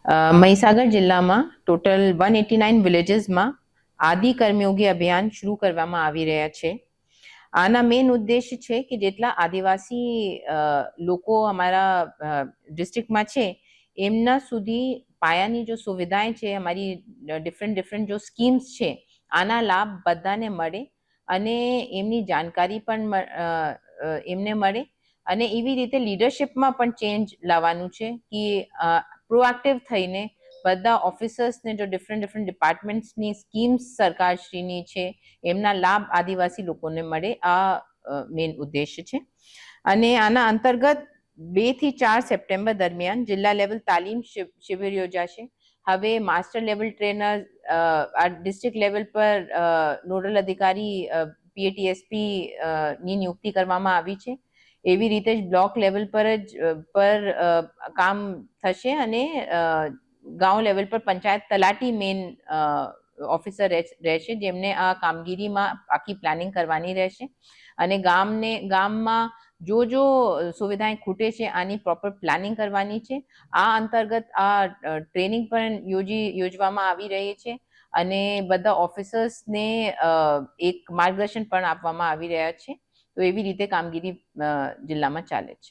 મહીસાગર જિલ્લામાં ટોટલ 189 વિલેજીસમાં આદિ કર્મયોગી અભિયાન શરૂ કરવામાં આવી રહ્યા છે. આના મેઇન ઉદ્દેશ છે કે જેટલા આદિવાસી લોકો અમારા ડિસ્ટ્રિક્ટમાં છે એમના સુધી પાયાની જો સુવિધાएं છે, અમારી ડિફરન્ટ જો સ્કીમ્સ છે, આના લાભ બધાને મળે અને એમની જાણકારી પણ એમને મળે અને એવી રીતે લીડરશિપમાં પણ ચેન્જ લાવવાનું છે કે પ્રોએક્ટિવ થઈને બધા ઓફિસર્સને જો ડિફરન્ટ ડિપાર્ટમેન્ટ્સની સ્કીમ્સ સરકારશ્રીની છે એમના લાભ આદિવાસી લોકોને મળે, આ મેઇન ઉદ્દેશ્ય છે. અને આના અંતર્ગત 2 થી 4 સપ્ટેમ્બર દરમિયાન જિલ્લા લેવલ તાલીમ શિબિર યોજાશે. હવે માસ્ટર લેવલ ટ્રેનર આ ડિસ્ટ્રિક્ટ લેવલ પર નોડલ અધિકારી PATSP ની નિયુક્તિ કરવામાં આવી છે. એવી રીતે જ બ્લોક લેવલ પર કામ થશે અને ગાંવ લેવલ પર પંચાયત તલાટી મેઇન ઓફિસર રહેશે, જેમને આ કામગીરીમાં આખી પ્લાનિંગ કરવાની રહેશે અને ગામમાં જો સુવિધાएं ખૂટે છે આની પ્રોપર પ્લાનિંગ કરવાની છે. આ અંતર્ગત આ ટ્રેનિંગ પણ યોજવામાં આવી રહી છે અને બધા ઓફિસર્સને એક માર્ગદર્શન પણ આપવામાં આવી રહ્યા છે. તો એવી રીતે કામગીરી જિલ્લામાં ચાલે છે.